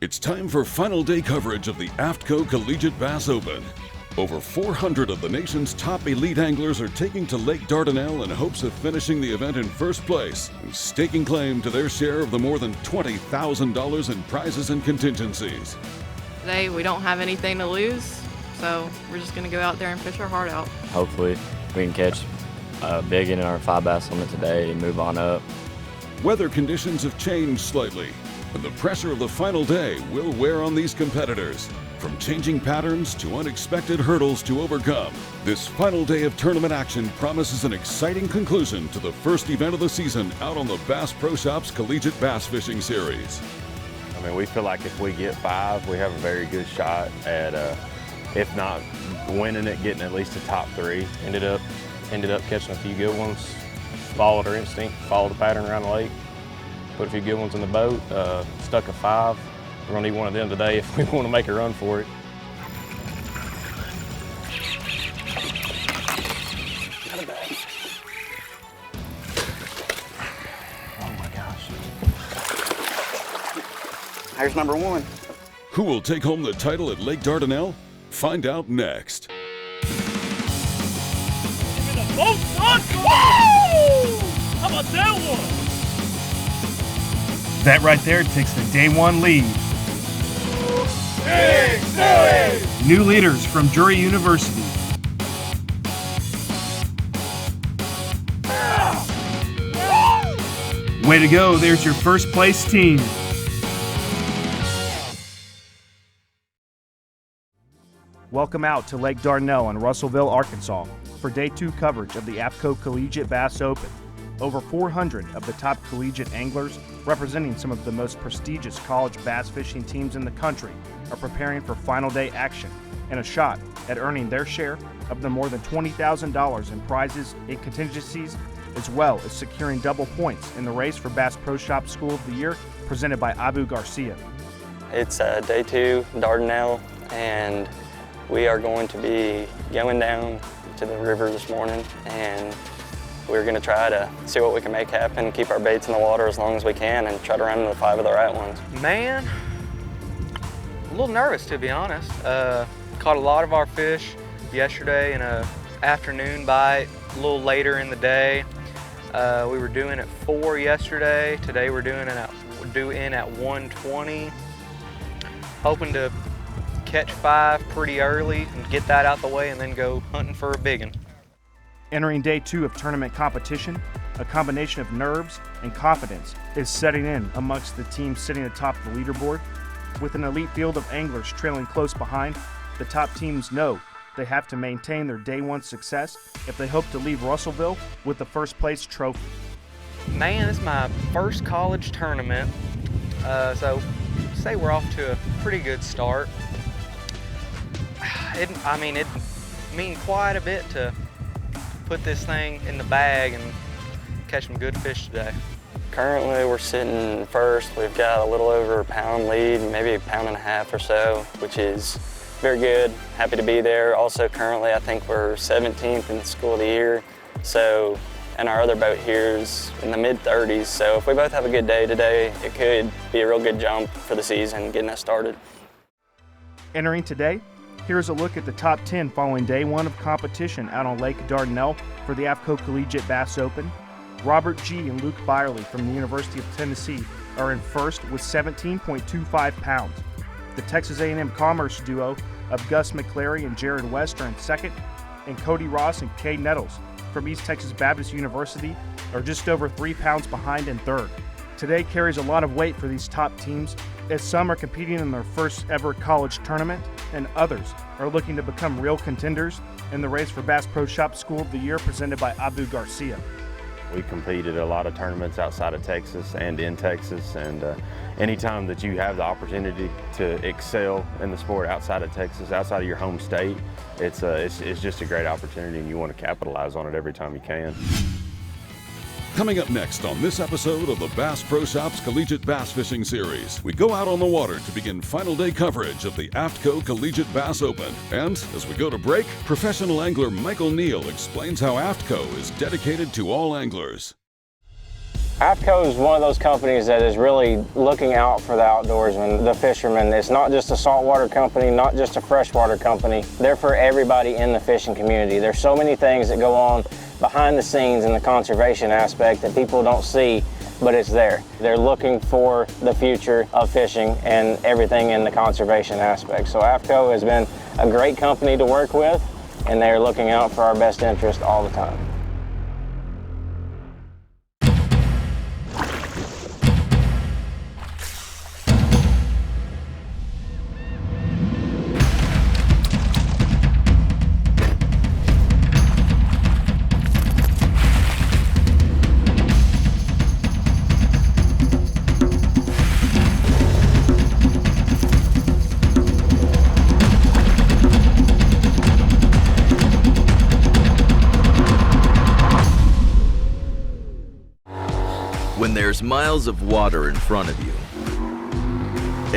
It's time for final day coverage of the AFTCO Collegiate Bass Open. Over 400 of the nation's top elite anglers are taking to Lake Dardanelle in hopes of finishing the event in first place and staking claim to their share of the more than $20,000 in prizes and contingencies. Today we don't have anything to lose, so we're just going to go out there and fish our heart out. Hopefully we can catch a big in our 5 bass limit today and move on up. Weather conditions have changed slightly, and the pressure of the final day will wear on these competitors. From changing patterns to unexpected hurdles to overcome, this final day of tournament action promises an exciting conclusion to the first event of the season out on the Bass Pro Shops Collegiate Bass Fishing Series. I mean, we feel like if we get 5, we have a very good shot at, if not winning it, getting at least a top 3. Ended up catching a few good ones, followed our instinct, followed the pattern around the lake, put a few good ones in the boat, stuck a 5. We're gonna need one of them today if we want to make a run for it. Not a bad. Oh my gosh. Here's number 1. Who will take home the title at Lake Dardanelle? Find out next. Boat run! Woo! How about that one? That right there takes the day 1 lead. New leaders from Drury University. Way to go, there's your first place team. Welcome out to Lake Dardanelle in Russellville, Arkansas for day 2 coverage of the AFTCO Collegiate Bass Open. Over 400 of the top collegiate anglers representing some of the most prestigious college bass fishing teams in the country are preparing for final day action and a shot at earning their share of the more than $20,000 in prizes and contingencies, as well as securing double points in the race for Bass Pro Shop School of the Year presented by Abu Garcia. It's day 2, Dardanelle, and we are going to be going down to the river this morning, and we're going to try to see what we can make happen, keep our baits in the water as long as we can, and try to run into 5 of the right ones. Man, a little nervous to be honest. Caught a lot of our fish yesterday in a afternoon bite, a little later in the day. We were due in at 4 yesterday. Today we're due in at 1:20. Hoping to catch 5 pretty early and get that out the way and then go hunting for a big one. Entering day 2 of tournament competition, a combination of nerves and confidence is setting in amongst the teams sitting atop the leaderboard. With an elite field of anglers trailing close behind, the top teams know they have to maintain their day 1 success if they hope to leave Russellville with the first place trophy. Man, it's my first college tournament, so say we're off to a pretty good start. It'd mean quite a bit to put this thing in the bag and catch some good fish today. Currently we're sitting first. We've got a little over a pound lead, maybe a pound and a half or so, which is very good. Happy to be there. Also currently I think we're 17th in the school of the year. So, and our other boat here is in the mid-30s. So if we both have a good day today, it could be a real good jump for the season, getting us started. Entering today, here's a look at the top 10 following day 1 of competition out on Lake Dardanelle for the AFTCO Collegiate Bass Open. Robert Gee and Luke Byerly from the University of Tennessee are in first with 17.25 pounds. The Texas A&M Commerce duo of Gus McLarry and Jared West are in second, and Cody Ross and Cade Nettles from East Texas Baptist University are just over 3 pounds behind in third. Today carries a lot of weight for these top teams, as some are competing in their first ever college tournament and others are looking to become real contenders in the race for Bass Pro Shop School of the Year presented by Abu Garcia. We competed a lot of tournaments outside of Texas and in Texas, and anytime that you have the opportunity to excel in the sport outside of Texas, outside of your home state, it's just a great opportunity, and you want to capitalize on it every time you can. Coming up next on this episode of the Bass Pro Shops Collegiate Bass Fishing Series, we go out on the water to begin final day coverage of the AFTCO Collegiate Bass Open. And as we go to break, professional angler Michael Neal explains how AFTCO is dedicated to all anglers. AFTCO is one of those companies that is really looking out for the outdoorsmen, the fishermen. It's not just a saltwater company, not just a freshwater company. They're for everybody in the fishing community. There's so many things that go on behind the scenes in the conservation aspect that people don't see, but it's there. They're looking for the future of fishing and everything in the conservation aspect. So AFTCO has been a great company to work with, and they're looking out for our best interest all the time. When there's miles of water in front of you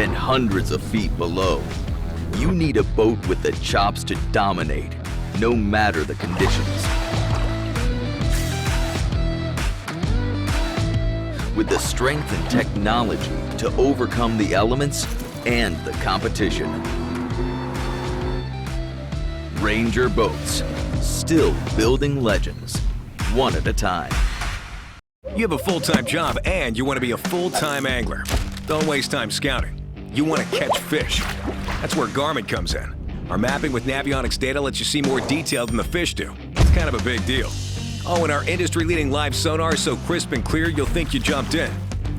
and hundreds of feet below, you need a boat with the chops to dominate, no matter the conditions. With the strength and technology to overcome the elements and the competition. Ranger Boats, still building legends, one at a time. You have a full-time job and you want to be a full-time angler. Don't waste time scouting. You want to catch fish. That's where Garmin comes in. Our mapping with Navionics data lets you see more detail than the fish do. It's kind of a big deal. Oh, and our industry-leading live sonar is so crisp and clear you'll think you jumped in.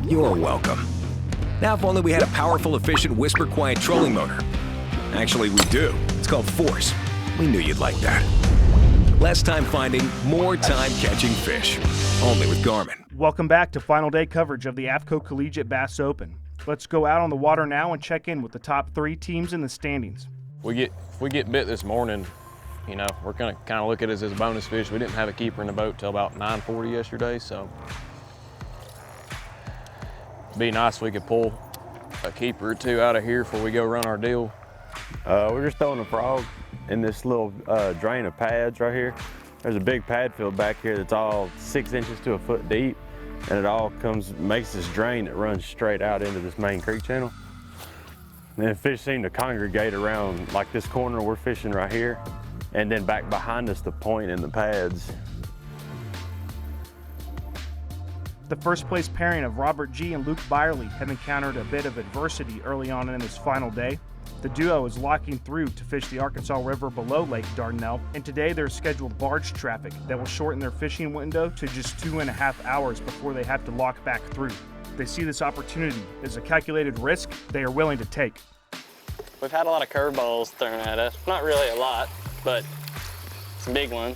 You're welcome. Now, if only we had a powerful, efficient, whisper-quiet trolling motor. Actually, we do. It's called Force. We knew you'd like that. Less time finding, more time catching fish. Only with Garmin. Welcome back to final day coverage of the AFTCO Collegiate Bass Open. Let's go out on the water now and check in with the top 3 teams in the standings. If we get bit this morning, you know, we're gonna kind of look at it as a bonus fish. We didn't have a keeper in the boat till about 9:40 yesterday, so it'd be nice if we could pull a keeper or 2 out of here before we go run our deal. We're just throwing a frog in this little drain of pads right here. There's a big pad field back here that's all 6 inches to a foot deep, and it all makes this drain that runs straight out into this main creek channel. And then fish seem to congregate around like this corner we're fishing right here, and then back behind us the point in the pads. The first place pairing of Robert Gee and Luke Byerly have encountered a bit of adversity early on in this final day. The duo is locking through to fish the Arkansas River below Lake Dardanelle, and today there's scheduled barge traffic that will shorten their fishing window to just 2.5 hours before they have to lock back through. They see this opportunity as a calculated risk they are willing to take. We've had a lot of curveballs thrown at us. Not really a lot, but it's a big one.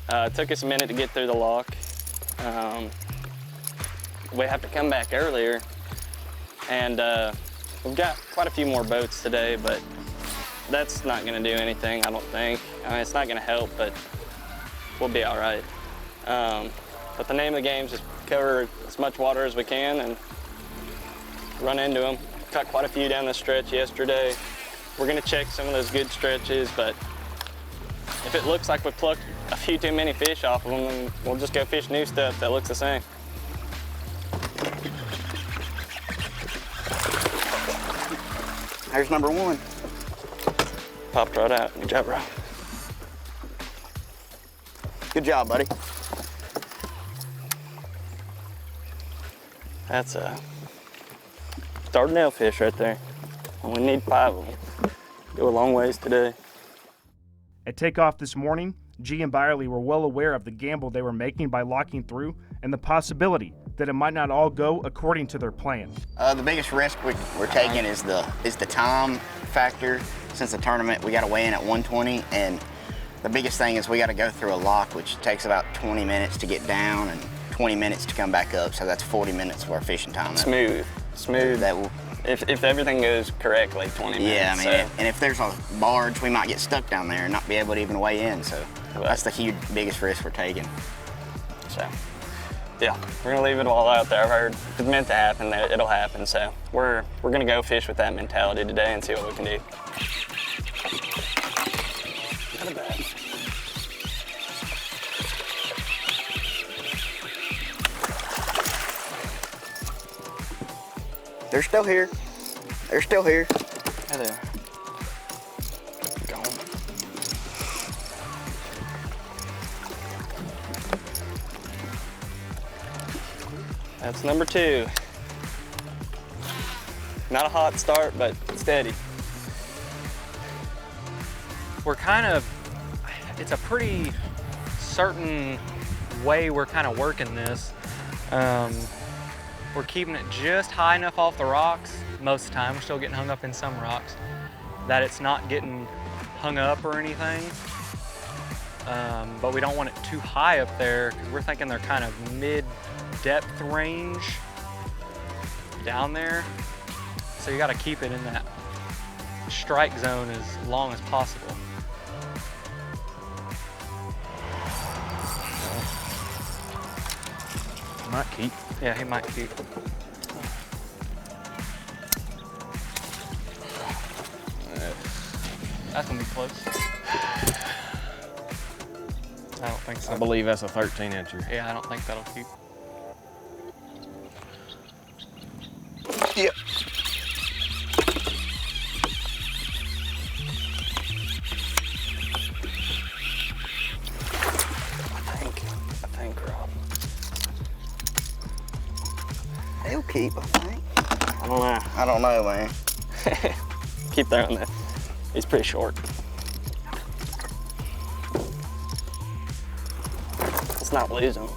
It took us a minute to get through the lock. We have to come back earlier, and we've got quite a few more boats today, but that's not gonna do anything, I don't think. I mean, it's not gonna help, but we'll be all right. But the name of the game is just cover as much water as we can and run into them. Caught quite a few down the stretch yesterday. We're gonna check some of those good stretches, but if it looks like we plucked a few too many fish off of them, then we'll just go fish new stuff that looks the same. There's number 1. Popped right out. Good job, bro. Good job, buddy. That's a Dardanelle fish right there. And we need 5 of them. Go a long ways today. At takeoff this morning, Gee and Byerly were well aware of the gamble they were making by locking through and the possibility that it might not all go according to their plan. The biggest risk we're taking is the time factor. Since the tournament, we got to weigh in at 120, and the biggest thing is we got to go through a lock, which takes about 20 minutes to get down and 20 minutes to come back up. So that's 40 minutes of our fishing time. Smooth. That will. If everything goes correctly, 20 minutes. Yeah, I mean, and if there's a barge, we might get stuck down there and not be able to even weigh in. So that's the biggest risk we're taking. So. Yeah, we're gonna leave it all out there. I've heard if it's meant to happen, it'll happen. So we're gonna go fish with that mentality today and see what we can do. Not a bad. They're still here. They're still here. Hey there. Go on. That's number 2. Not a hot start, but steady. We're kind of, it's a pretty certain way we're kind of working this. We're keeping it just high enough off the rocks most of the time. We're still getting hung up in some rocks, that it's not getting hung up or anything. But we don't want it too high up there because we're thinking they're kind of mid-depth range down there. So you got to keep it in that strike zone as long as possible. Might keep. Yeah, he might keep. That's gonna be close. I don't think so. I believe that's a 13-incher. Yeah, I don't think that'll keep. Yep. I think, Rob. They'll keep, I think. I don't know. I don't know, man. Keep throwing that. He's pretty short. Let's not lose him.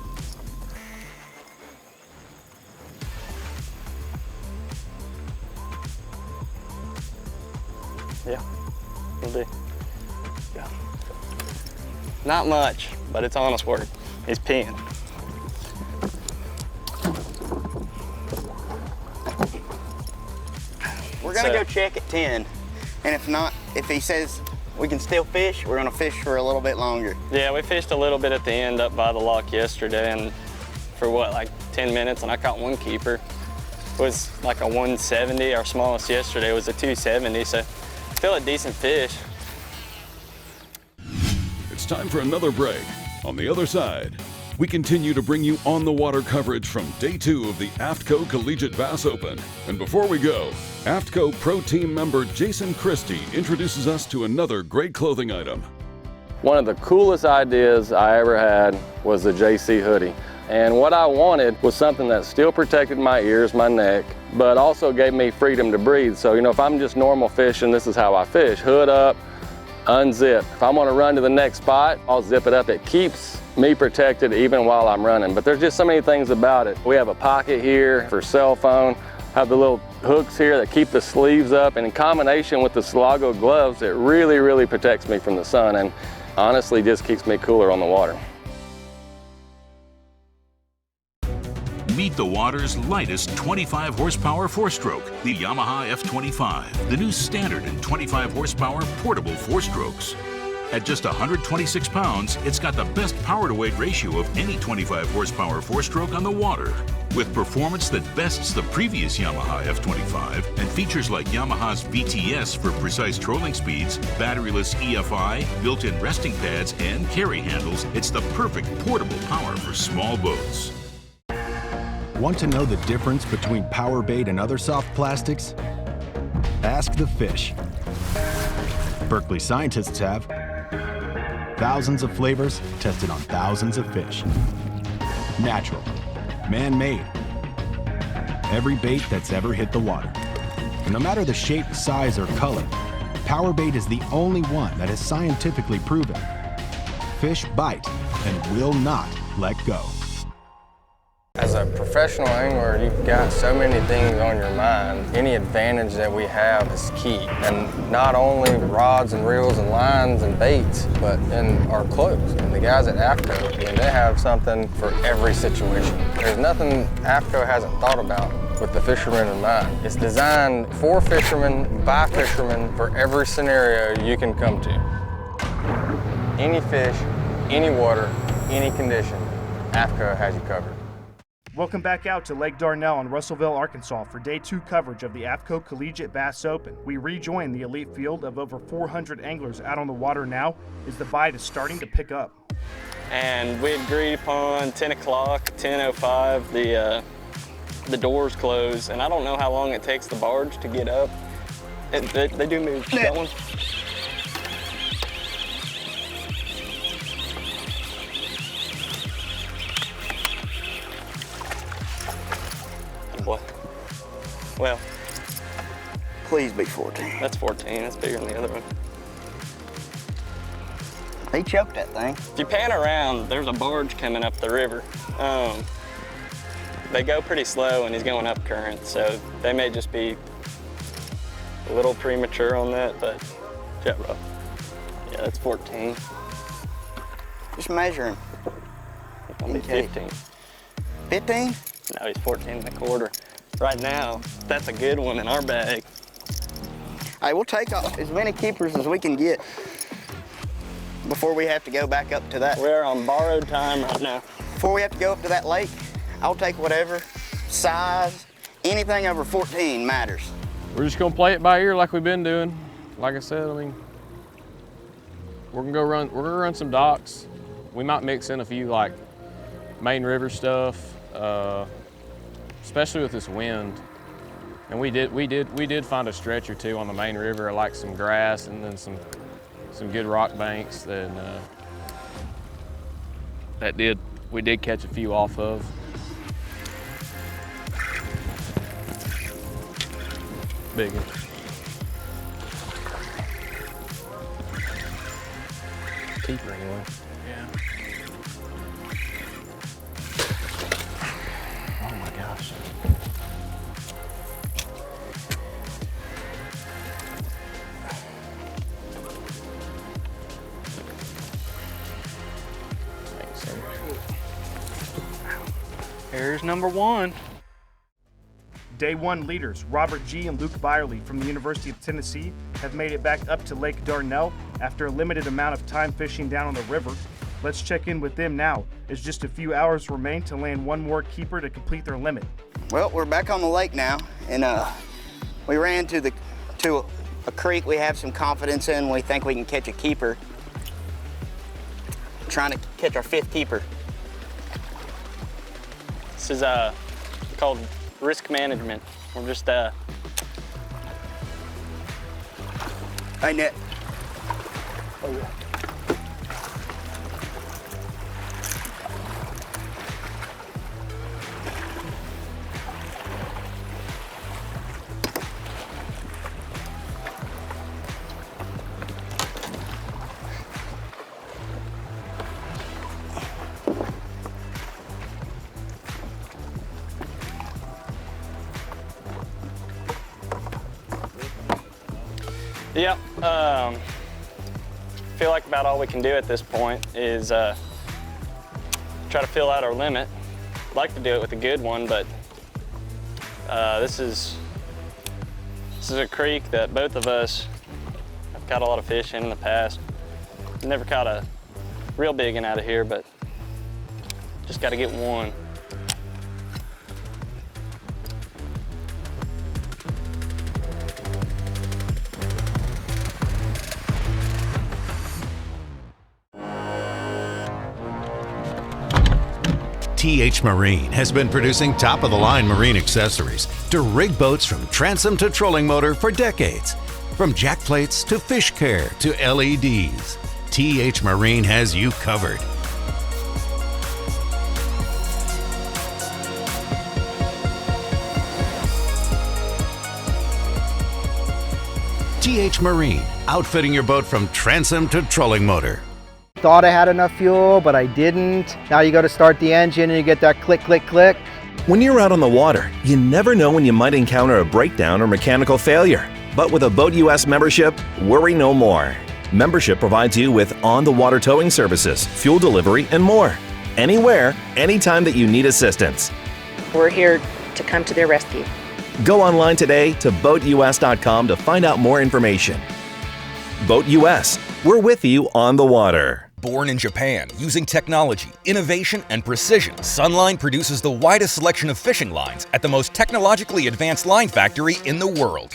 Yeah, will do. Yeah. Not much, but it's honest work. He's peeing. We're gonna go check at 10. And if not, if he says we can still fish, we're gonna fish for a little bit longer. Yeah, we fished a little bit at the end up by the lock yesterday, and for what, like 10 minutes, and I caught one keeper. It was like a 170. Our smallest yesterday was a 270, so still a decent fish. It's time for another break. On the other side, we continue to bring you on-the-water coverage from Day 2 of the AFTCO Collegiate Bass Open. And before we go, AFTCO Pro Team member Jason Christie introduces us to another great clothing item. One of the coolest ideas I ever had was the JC hoodie. And what I wanted was something that still protected my ears, my neck, but also gave me freedom to breathe. So, you know, if I'm just normal fishing, this is how I fish. Hood up, unzip. If I'm gonna run to the next spot, I'll zip it up. It keeps me protected even while I'm running. But there's just so many things about it. We have a pocket here for cell phone, have the little hooks here that keep the sleeves up, and in combination with the Sulago gloves, it really, really protects me from the sun and honestly just keeps me cooler on the water. Meet the water's lightest 25 horsepower four-stroke, the Yamaha F25, the new standard in 25 horsepower portable four-strokes. At just 126 pounds, it's got the best power-to-weight ratio of any 25 horsepower four-stroke on the water. With performance that bests the previous Yamaha F25 and features like Yamaha's VTS for precise trolling speeds, batteryless EFI, built-in resting pads, and carry handles, it's the perfect portable power for small boats. Want to know the difference between power bait and other soft plastics? Ask the fish. Berkeley scientists have thousands of flavors tested on thousands of fish. Natural, man-made, every bait that's ever hit the water. And no matter the shape, size, or color, power bait is the only one that is scientifically proven. Fish bite and will not let go. As a professional angler, you've got so many things on your mind. Any advantage that we have is key. And not only rods and reels and lines and baits, but in our clothes. And the guys at AFTCO, I mean, they have something for every situation. There's nothing AFTCO hasn't thought about with the fishermen in mind. It's designed for fishermen, by fishermen, for every scenario you can come to. Any fish, any water, any condition, AFTCO has you covered. Welcome back out to Lake Dardanelle in Russellville, Arkansas for Day 2 coverage of the AFTCO Collegiate Bass Open. We rejoin the elite field of over 400 anglers out on the water now as the bite is starting to pick up. And we agreed upon 10 o'clock, 10:05, the the doors close, and I don't know how long it takes the barge to get up. They do move. That one. Oh boy. Well. Please be 14. That's 14. That's bigger than the other one. He choked that thing. If you pan around, there's a barge coming up the river. They go pretty slow and he's going up current, so they may just be a little premature on that, but jet rough. Yeah, that's 14. Just measure him. I'll be 15. 15? No, he's 14 and a quarter. Right now, that's a good one in our bag. Hey, we'll take as many keepers as we can get before we have to go back up to that. We're on borrowed time right now. Before we have to go up to that lake, I'll take whatever size, anything over 14 matters. We're just gonna play it by ear like we've been doing. Like I said, I mean, we're gonna run some docks. We might mix in a few like main river stuff, especially with this wind. And we did find a stretch or two on the main river, like some grass and then some good rock banks that we did catch a few off of. Big one. Keeper anyway. Yeah. Oh my gosh. Here's number one. Day one leaders, Robert Gee and Luke Byerly from the University of Tennessee, have made it back up to Lake Dardanelle after a limited amount of time fishing down on the river. Let's check in with them now, as just a few hours remain to land one more keeper to complete their limit. Well, we're back on the lake now, and we ran to a creek we have some confidence in. We think we can catch a keeper. Trying to catch our 5th keeper. This is called risk management. We're just Hey, Nick. Oh, yeah. Yep. Feel like about all we can do at this point is try to fill out our limit. Like to do it with a good one, but this is a creek that both of us have caught a lot of fish in the past. Never caught a real big one out of here, but just got to get one. TH Marine has been producing top-of-the-line marine accessories to rig boats from transom to trolling motor for decades. From jack plates to fish care to LEDs, TH Marine has you covered. TH Marine, outfitting your boat from transom to trolling motor. Thought I had enough fuel, but I didn't. Now you go to start the engine and you get that click, click, click. When you're out on the water, you never know when you might encounter a breakdown or mechanical failure. But with a Boat US membership, worry no more. Membership provides you with on-the-water towing services, fuel delivery, and more. Anywhere, anytime that you need assistance. We're here to come to their rescue. Go online today to boatus.com to find out more information. Boat US, we're with you on the water. born in Japan. Using technology, innovation, and precision, Sunline produces the widest selection of fishing lines at the most technologically advanced line factory in the world.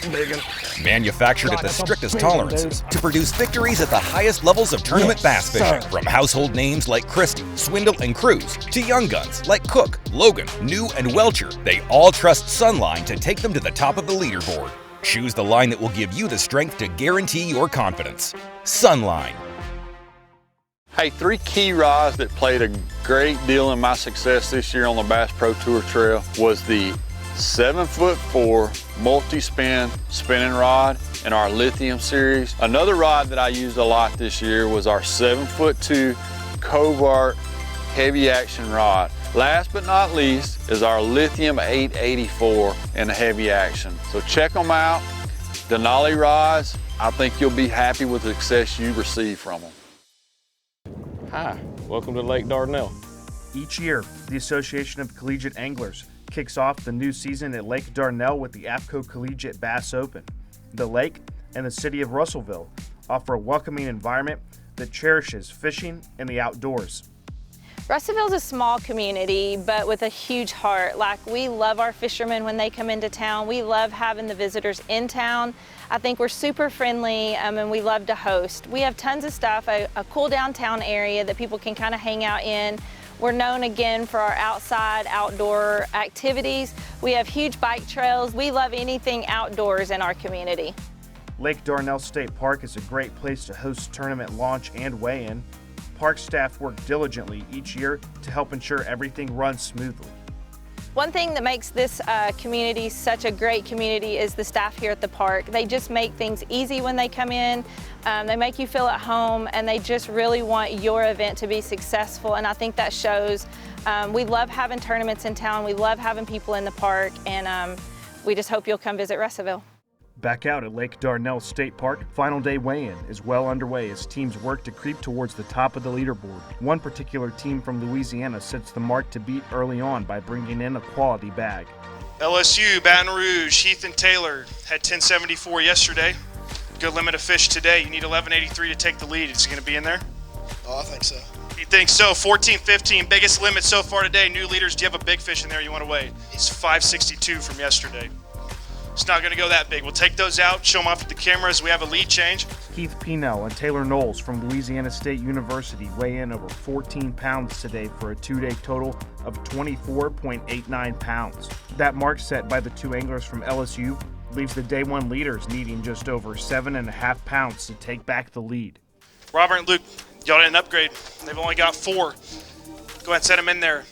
Manufactured at the strictest tolerances to produce victories at the highest levels of tournament bass fishing. From household names like Christie, Swindle, and Cruz to young guns like Cook, Logan, New, and Welcher, they all trust Sunline to take them to the top of the leaderboard. Choose the line that will give you the strength to guarantee your confidence. Sunline. Hey, 3 key rods that played a great deal in my success this year on the Bass Pro Tour Trail was the 7'4" multi-spin spinning rod in our Lithium series. Another rod that I used a lot this year was our 7'2" Covart heavy action rod. Last but not least is our Lithium 884 in the heavy action. So check them out. Denali rods, I think you'll be happy with the success you receive from them. Hi, welcome to Lake Dardanelle. Each year, the Association of Collegiate Anglers kicks off the new season at Lake Dardanelle with the AFTCO Collegiate Bass Open. The lake and the city of Russellville offer a welcoming environment that cherishes fishing and the outdoors. Russellville's a small community, but with a huge heart. Like, we love our fishermen when they come into town. We love having the visitors in town. I think we're super friendly and we love to host. We have tons of stuff, a cool downtown area that people can kind of hang out in. We're known again for our outside, outdoor activities. We have huge bike trails. We love anything outdoors in our community. Lake Dardanelle State Park is a great place to host tournament launch and weigh-in. Park staff work diligently each year to help ensure everything runs smoothly. One thing that makes this community such a great community is the staff here at the park. They just make things easy when they come in. They make you feel at home, and they just really want your event to be successful, and I think that shows. We love having tournaments in town. We love having people in the park, and we just hope you'll come visit Russellville. Back out at Lake Dardanelle State Park, final day weigh-in is well underway as teams work to creep towards the top of the leaderboard. One particular team from Louisiana sets the mark to beat early on by bringing in a quality bag. LSU, Baton Rouge, Heath and Taylor had 1074 yesterday. Good limit of fish today. You need 1183 to take the lead. Is he going to be in there? Oh, I think so. He thinks so. 1415, biggest limit so far today. New leaders, do you have a big fish in there you want to weigh? It's 562 from yesterday. It's not going to go that big. We'll take those out, show them off at the cameras. We have a lead change. Keith Pinell and Taylor Knowles from Louisiana State University weigh in over 14 pounds today for a two-day total of 24.89 pounds. That mark set by the two anglers from LSU leaves the day one leaders needing just over 7.5 pounds to take back the lead. Robert and Luke, y'all didn't upgrade. They've only got 4. Go ahead and set them in there.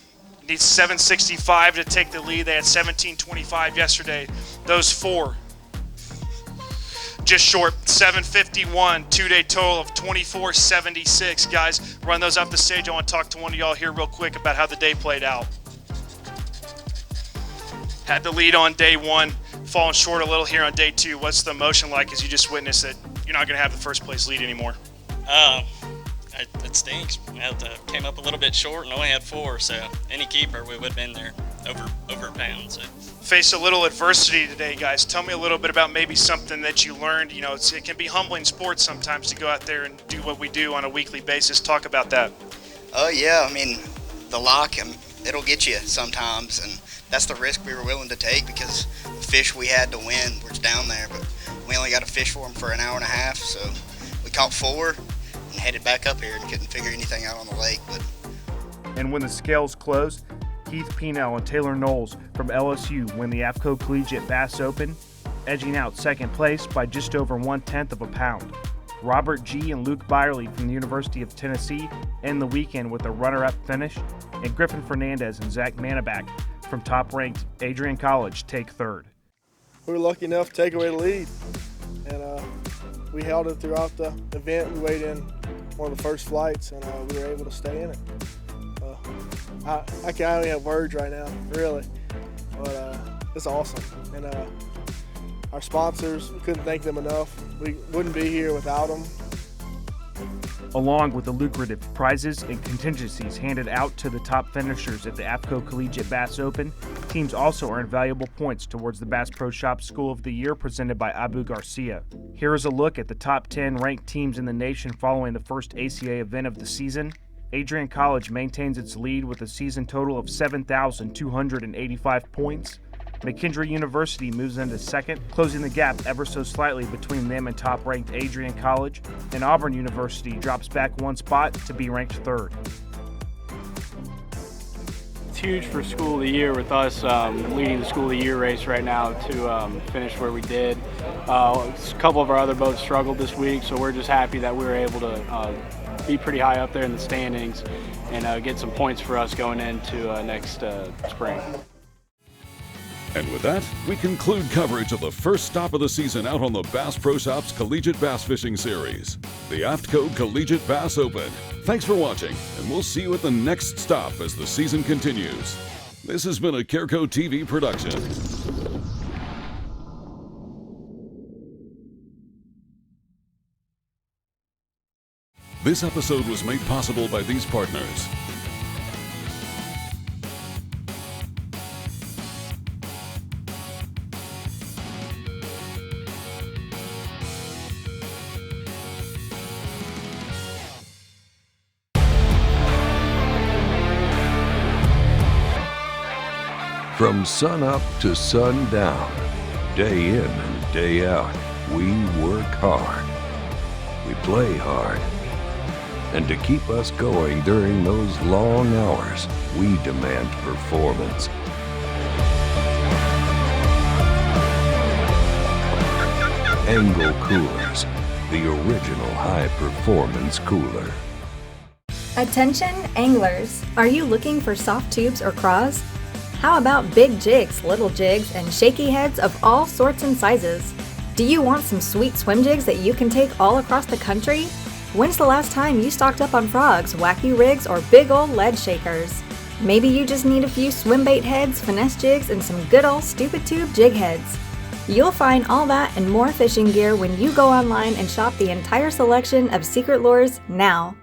Needs 765 to take the lead. They had 1725 yesterday. Those 4. Just short, 751, two-day total of 2476. Guys, run those off the stage. I want to talk to one of y'all here real quick about how the day played out. Had the lead on day 1, falling short a little here on day 2. What's the emotion like as you just witnessed that you're not going to have the first place lead anymore? It stinks. We came up a little bit short and only had 4, so any keeper we would have been there over a pound. So. Faced a little adversity today, guys. Tell me a little bit about maybe something that you learned. You know, it can be humbling sports sometimes to go out there and do what we do on a weekly basis. Talk about that. Oh yeah, I mean, the lock, it'll get you sometimes, and that's the risk we were willing to take because the fish we had to win were down there, but we only got to fish for them for an hour and a half, so we caught 4 and headed back up here and couldn't figure anything out on the lake. And when the scales close, Keith Pinell and Taylor Knowles from LSU win the AFTCO Collegiate Bass Open, edging out second place by just over 1/10 of a pound. Robert Gee and Luke Byerly from the University of Tennessee end the weekend with a runner-up finish, and Griffin Fernandez and Zach Manabak from top-ranked Adrian College take third. We were lucky enough to take away the lead, and we held it throughout the event. We weighed in one of the first flights, and we were able to stay in it. I can't even have words right now, really, but it's awesome. And our sponsors, we couldn't thank them enough. We wouldn't be here without them. Along with the lucrative prizes and contingencies handed out to the top finishers at the AFTCO Collegiate Bass Open, Teams also earn valuable points towards the Bass Pro Shop School of the Year presented by Abu Garcia. Here is a look at the top 10 ranked teams in the nation following the first ACA event of the season. Adrian College maintains its lead with a season total of 7,285 points. McKendree University moves into second, closing the gap ever so slightly between them and top-ranked Adrian College, and Auburn University drops back one spot to be ranked third. It's huge for School of the Year with us leading the School of the Year race right now to finish where we did. A couple of our other boats struggled this week, so we're just happy that we were able to be pretty high up there in the standings and get some points for us going into next spring. And with that, we conclude coverage of the first stop of the season out on the Bass Pro Shops Collegiate Bass Fishing Series, the AFTCO Collegiate Bass Open. Thanks for watching, and we'll see you at the next stop as the season continues. This has been a Careco TV production. This episode was made possible by these partners. From sun up to sundown, day in and day out, we work hard. We play hard. And to keep us going during those long hours, we demand performance. Angle Coolers, the original high-performance cooler. Attention anglers, are you looking for soft tubes or craws? How about big jigs, little jigs, and shaky heads of all sorts and sizes? Do you want some sweet swim jigs that you can take all across the country? When's the last time you stocked up on frogs, wacky rigs, or big old lead shakers? Maybe you just need a few swim bait heads, finesse jigs, and some good old stupid tube jig heads. You'll find all that and more fishing gear when you go online and shop the entire selection of Secret Lures now.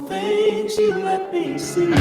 Things you let me see.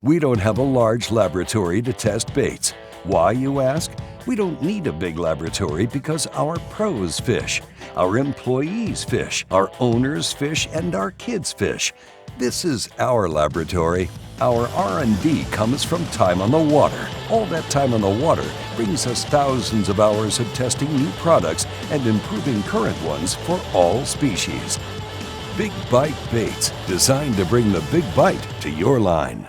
We don't have a large laboratory to test baits. Why, you ask? We don't need a big laboratory because our pros fish, our employees fish, our owners fish, and our kids fish. This is our laboratory. Our R&D comes from time on the water. All that time on the water brings us thousands of hours of testing new products and improving current ones for all species. Big Bite Baits, designed to bring the big bite to your line.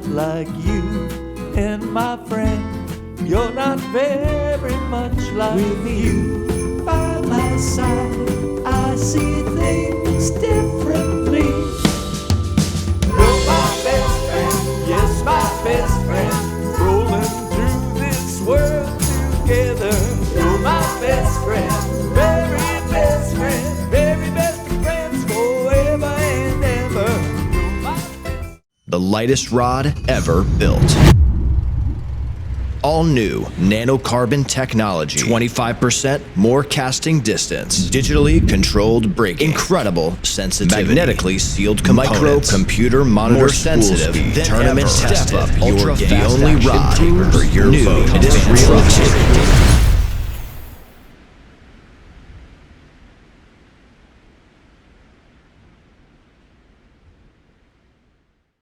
Like you and my friend, you're not very much like you. By my side, I see things differently. You're my best friend, yes, my best friend, rolling through this world together. You're my best friend, very best friend, very best of friends forever and ever. The lightest rod ever built. All new nanocarbon technology, 25% more casting distance, digitally controlled braking, incredible sensitivity, magnetically sealed components, micro-computer monitor more sensitive, tournament step up, your game, the only rod for your boat. It is real